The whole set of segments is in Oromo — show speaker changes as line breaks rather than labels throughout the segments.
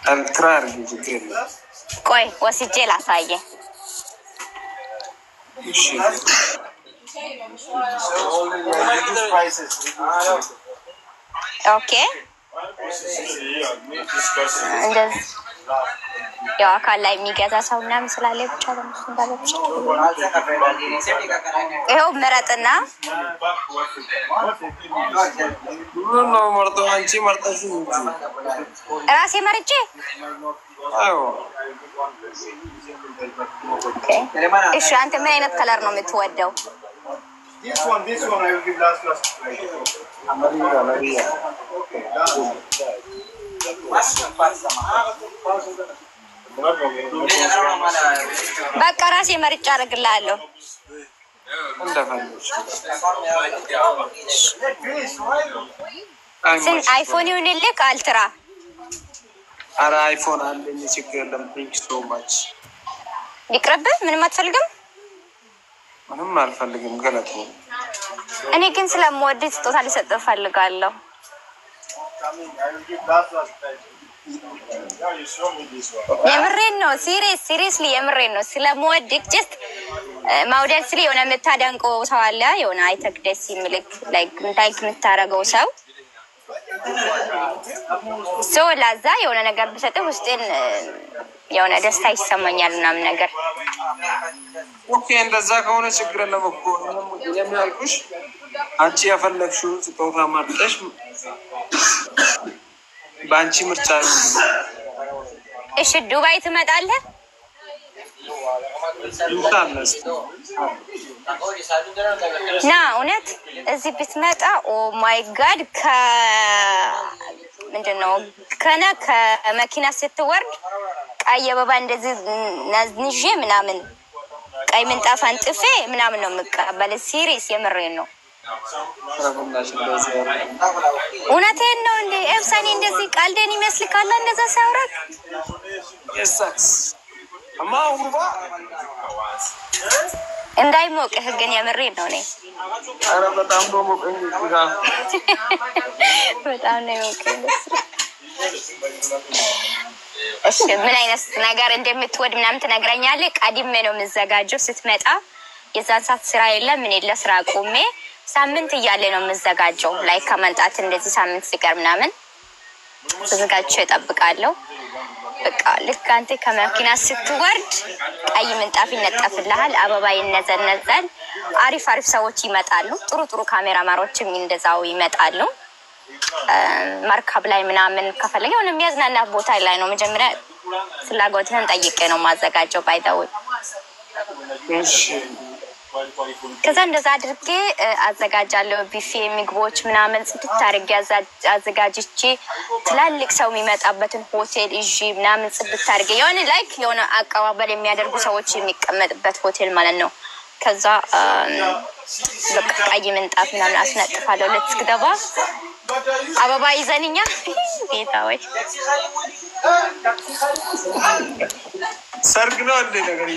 الترا ارجع
ቆይ ወስጄ ላሳየ ኦኬ እንደዚህ ያው አካል ላይ የሚገዛ ሰው ምናምን ስላለ ብቻ ነው እንዳለች ይሄው ምረጥና
ነው መርጦ አንቺ መርጠሽ
ራሴ መርጬ
አዎ
እሺ አንተ ምን አይነት ከለር ነው የምትወደው
This one I will give last.
Maria.
በቃ ራሴ መርጫ አደርግልሃለሁ ስን አይፎን ይሁንልህ አልትራ
አረ አይፎን አለኝ ችግር የለም ቴንክ ሶ ማች
ይቅርብህ ምንም አትፈልግም
ምንም አልፈልግም ገለጥ ነው
እኔ ግን ስለምወድ ስጦታ ልሰጥህ ፈልጋለሁ የምሬን ነው ሲሪየስሊ የምሬን ነው ስለምወድ ጀስት ማውደድ ስለ የሆነ የምታደንቀው ሰው አለ የሆነ አይተክ ደስ ይምልክ ላይክ የምታረገው ሰው ላዛ የሆነ ነገር ብሰጥህ ውስጤን የሆነ ደስታ ይሰማኛል ምናምን ነገር
ኦኬ እንደዛ ከሆነ ችግር የለም እኮ የሚያልኩሽ አንቺ ያፈለግሽው ስጦታ ማርጠሽ ባንቺ ምርጫ
እሺ ዱባይ ትመጣለህ ና እውነት እዚህ ብትመጣ ኦ ማይ ጋድ ምንድነው ከመኪና ስትወርድ ቀይ አበባ እንደዚህ ነዝንዤ ምናምን ቀይ ምንጣፍ አንጥፌ ምናምን ነው የምቀበል ሲሪየስ የምሬን ነው እውነቴን ነው እንዴ ኤፍሳኒ እንደዚህ ቀልደን ይመስልካል እንደዛ ሳውራት
የሳክስ አማ ውርባ
እንዳይሞቅህ ግን የምሬን ነው ነኝ
አረ በጣም ነው ሞቀኝ
በጣም ነው ሞቀኝ እሺ ምን አይነት ነገር እንደምትወድ ምናምን ትነግረኛለህ ቀድሜ ነው የምዘጋጀው ስትመጣ የዛን ሰዓት ስራ የለም ምን የለ ስራ ቆሜ ሳምንት እያለ ነው የምዘጋጀው ላይ ከመንጣት እንደዚህ ሳምንት ሲቀር ምናምን ተዘጋጅቼ እጠብቃለሁ በቃ ልክ አንተ ከመኪና ስትወርድ ቀይ ምንጣፍ ይነጠፍልሃል አበባ ይነዘነዛል አሪፍ ሰዎች ይመጣሉ ጥሩ ካሜራማኖችም እንደዛው ይመጣሉ ማርካብ ላይ ምናምን ከፈለገ የሆነ የሚያዝናና ቦታ ላይ ነው መጀመሪያ ፍላጎትህን ጠይቄ ነው ማዘጋጀው ባይታው
እሺ
ከዛ እንደዛ አድርጌ አዘጋጃለሁ ቢፌ ምግቦች ምናምን ጽድት አድርጌ አዘጋጅቼ ትላልቅ ሰው የሚመጣበትን ሆቴል እሺ ምናምን ጽድት አድርጌ የሆነ አቀባበል የሚያደርጉ ሰዎች የሚቀመጥበት ሆቴል ማለት ነው ከዛ በቃ ቀይ ምንጣፍ ምናምን አስነጥፋለሁ ለትስክደባ አበባ ይዘንኛ ጌታዎች
ሰርግ ነው እንደ ነገር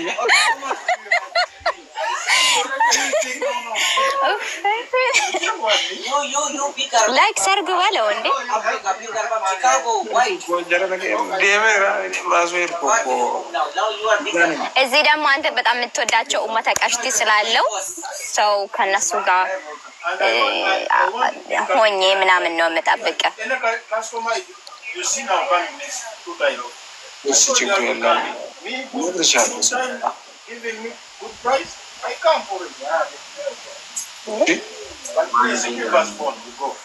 ላይክ ሰርግ ባለው እንዴ እዚህ ደግሞ አንተ በጣም የምትወዳቸው ኡመተ ቀሽቲ ስላለው ሰው ከነሱ ጋር ሆኜ ምናምን ነው የምጠብቀው
እሺ ችግር የለም
I come for it.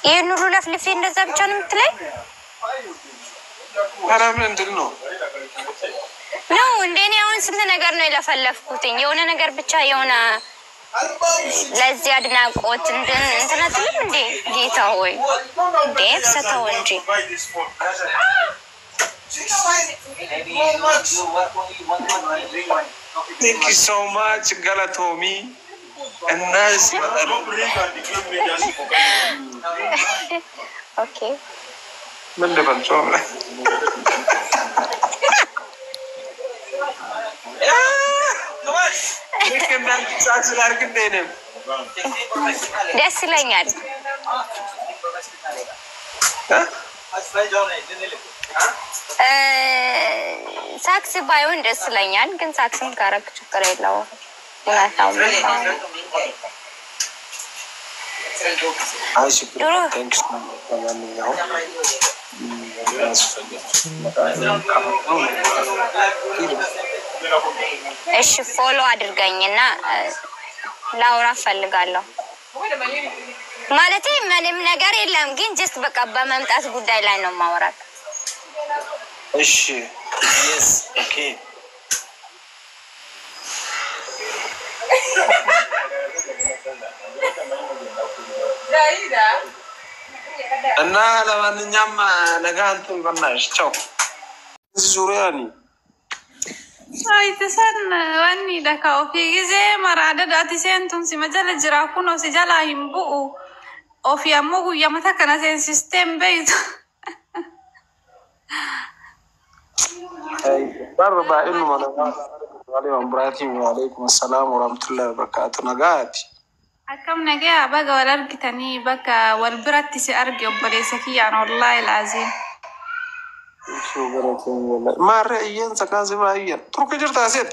ይሄን ሁሉ ለፍልፌ እንደዛ ብቻ ነው የምትለኝ
ኧረ ምንድን ነው
እንደኔ አሁን ስንት ነገር ነው የለፈለፍኩትኝ የሆነ ነገር ብቻ የሆነ ለዚህ አድናቆት እንትን አትልም እንዴ ጌታ ሆይ ዴቭ ሰተው እንጂ
Thank you so much, Galatomi. And nice.
Okay.
من اللي بنشوف لكن ده ساعات الارك الدينم
ደስ ይለኛል ሳክስ ባይሆን ደስ ይለኛል፣ ግን ሳክስም ካረክ ችግር የለውም። ይላታው እሺ ፎሎ አድርገኝና ላውራ ፈልጋለሁ። ማለቴ ምንም ነገር የለም፣ ግን ጀስት በቃ በመምጣት ጉዳይ ላይ ነው ማውራት።
እሺ yes okay እና ለማንኛውም ነገ አንተን በናሽ ቻው ዙሪያኒ
አይ ተሰን ወኒ ደካው ፊ ጊዜ መራደድ አትሴንቱም ሲመጀለ ጅራኩን ሲጀላ ይምቡ ኦፊ ያሙጉ ያመታ ከነሰን ሲስተም በይት
አይ ባርባ ኢኑ ማለባ ወአለይኩም ሰላም ወራህመቱላሂ ወበረካቱ ነጋት
አከም ነገ አባጋ ወላርግተኒ በቃ ወልብራት ሲአርግ ወበለሰኪያ ነው والله العظيم
شو بركة والله ما رأيين سكازي برايين ترك جرت أسد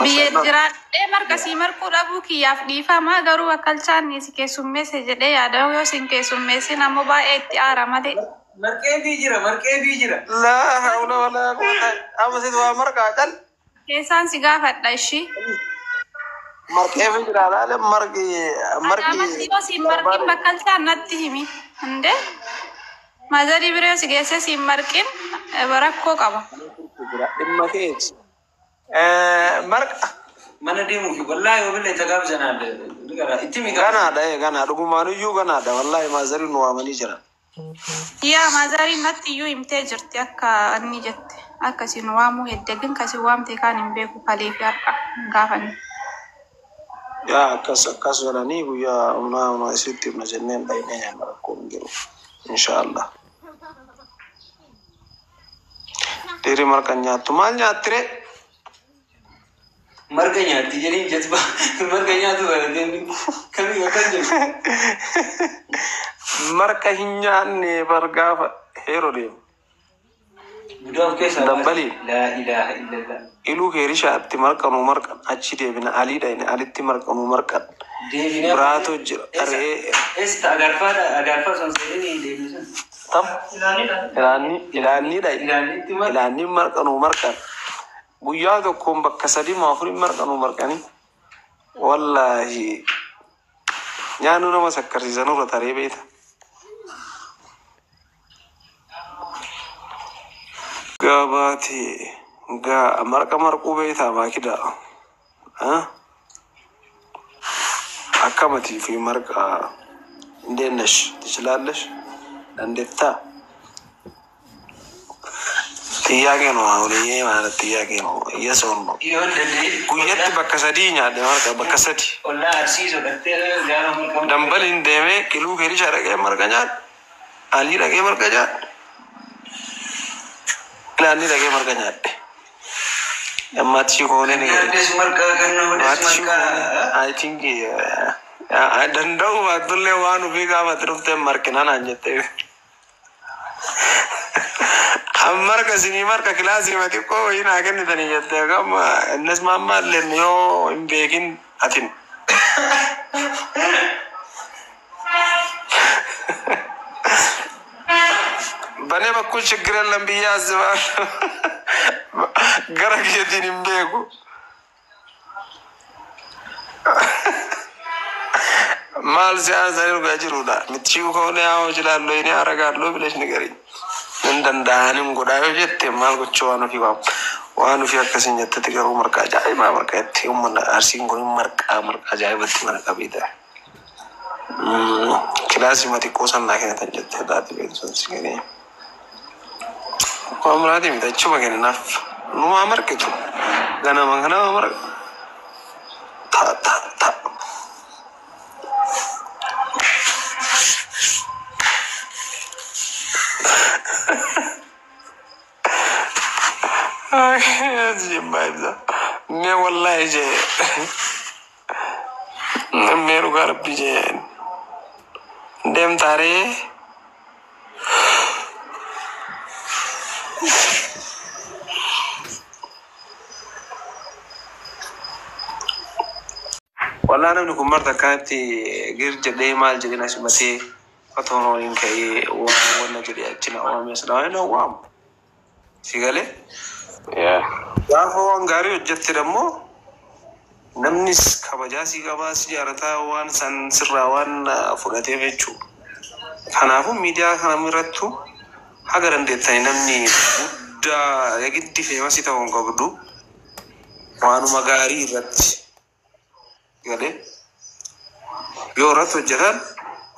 بيجرا مركزي مركو أبوك يافدي فما قروا أكلشان يسكي سميس جدي أداو يسكي سميس نامو با اتعار مالي
مركي بيجرا
لا حول ولا قوة أما سيدوا مركا جل
كيسان سيغافت دايشي
مركي بيجرا لا مركي
أنا مسيو سيمركين بكلشان نتهمي هنده مازاري بريو سيجيسي سيمركين بركو قبا
إما كيس مرك
mana demu ki wallahi wallahi tagabzana digara itimi
gana dugumanu yu gana da wallahi ma zari no amani jira
ya ma zari natti yu imte jirti akka anni jette akka sinu wamu hedegin kasi wamte kan imbe ku kale fi akka gafani
ya kasala ni gu ya una sitti na jenen dai ne ya marko ngiro inshallah teri markanya tumanya tre
marganya tijeri jazba marganya tu kami akan
marka hinyanne bargafa hero de
budak kesa
dambali
la ilaha illallah
ilu herisha atti markanu markan achi de bina ali da ne alitti markanu markan
devina
brato are
esta agarfa son sedini devina
tam ilani markanu markan buyado kom bakasadi mafuri markanu markani wallahi nyanu na masakkari zanura tare beta gabati ga marku beta bakida ha akamati fi marka ndenash tichላለሽ እንደታ ጥያቄ ነው አሁን ይሄ ማለት ጥያቄ ነው የሰውን ነው ጉየት በከሰዲኛ ደማርካ በከሰዲ
ወላ አርሲዞ
ደምበል እንደሜ ኪሉ ሄሪሽ አረገ መርቀኛል አሊ ረገ መርቀኛል ላኒ ረገ መርቀኛል እማትሺ ከሆነ ነው
ደስ መርቃ ከነ ወደ መርቃ
አይ ቲንክ ደንደው አጥለ ዋኑ ቢጋ ማጥሩት መርቀናን አንጀተ أمرك سني مرك كلاسي ما تبقى هنا كن تاني جتة الناس ما لين يو إمبيكين أتين بني بكل شكر الأنبياء زمان غرق يدين إمبيكو مال سياسة يرجعون متشيو كونه أو جلال ليني أرجع لو بلش نقرين እንደንዳንም ጎዳዩ ጀት ማልጎቹ ዋኑ ፊ አከሰኝ ተተገሩ መርቃጃ አይማ መርቃት ይሁን አርሲንጎ መርቃ ጃይበት መርቃ ቤታ ክላስ ማቲ ቆሰና ከነተ ጀት ዳት ቤተሰብ ሲገኝ ቆምራቲ ሚታቹ በገነናፍ ኑማ መርቅቱ ገና መንገና መርቅ ታ मैं वल्ला जे मेरू घर पीछे Dem tare. Wala namni kun marta kanatti gir jedhee maal jedhee nasimatee fatoonoo hin ka'ee wanna jedhee achina oomishee sana waan sigale. Gaafa waan gaarii hojjette dammoo namnis kabajaa si qabaa si jaalataa waan san sirraa waan fudhateef jechuudha. Kanaafuu miidiyaa kana irrattu haga dandeettanii namni guddaa yagiddi feemasii ta'uu hin qabdu waanuma gaarii irratti gale yoo irratti hojjetan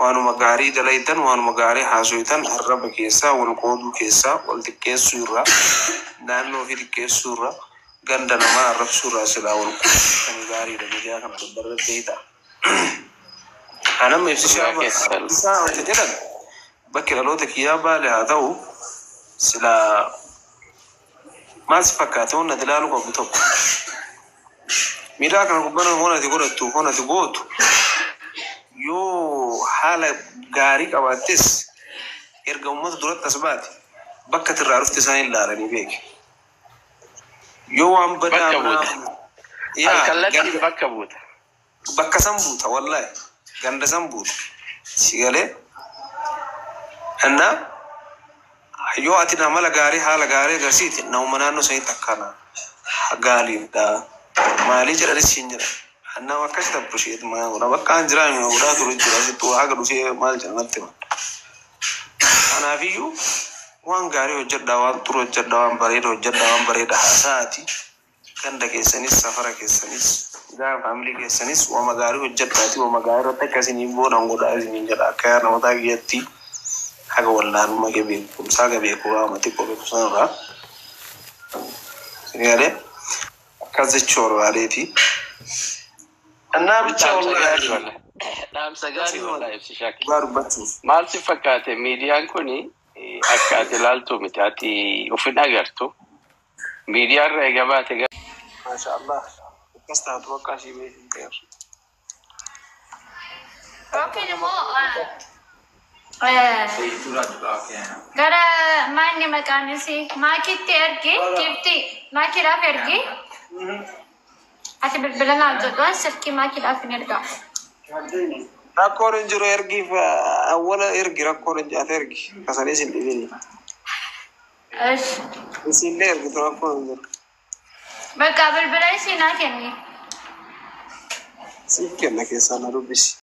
waanuma gaarii dalaytan waanuma gaarii haasoftan arraba keessaa wal qooduu keessaa wal xiqqeessuu irraa naannoo fi xiqqeessuu irraa ganda namaa arrabsuu irraa silaa wal qooduu gaariidha miidiyaa kana dabbarratti ta'a. Anamma ibsishaa isaa hojjetan bakki dhaloota kiyyaa baale haa ta'u silaa maal si fakkaata honna ilaaluu qabu tokko. Miidiyaa kana gubbaan honati godhattu honati gootu yoo haala gaarii qabaattes erga uummata duratti as baate bakka tirraa dhufte isaan ilaalanii beeke. Yoo waan badaa
Alkalatti bakka buuta.
Bakka san buuta wallahi ganda san buuta si galee annaa yoo ati namala gaarii haala gaarii agarsiiti nama naannoo sanitti akkana gaaliidha. Mali jedhani sinjira anna wakkas tabbushit ma wala bakkan jira mi wala turu jira situ haga dufe mal jannati ana fiyu wan gari hojjada wan turu hojjada wan bareeda hasaati kanda keessanis safara keessanis ga family keessanis wa magari hojjadaati wa magari rotta kasini bona ngoda azini jada kaya na wata yetti haga wallan magebe kumsaga be ko amati ko be kusara sinale kazi choro aleti anna bicha wallahi
Naam sagari wallahi ibsishaki.
garu batu
Maal si fakkaate miidiyaan kuni akka ati ilaaltu miti ati ufin agartu miidiyaan irraa eegabaate
masha Allah kasta atoka shi be ter
Okay, gara manni maqaan isii maakitti ergi gifti maakiidhaaf ergi ati bilbilanaan jedhuun silkii maakiidhaaf hin ergaa.
rakkoon jiru ergi awwala ergi rakkoon jaata ergi kasanii sin dhibini isin ergi rakkoon jiru
Bakka bilbila isii naa kenni.
si kenna keessaa na dubbisi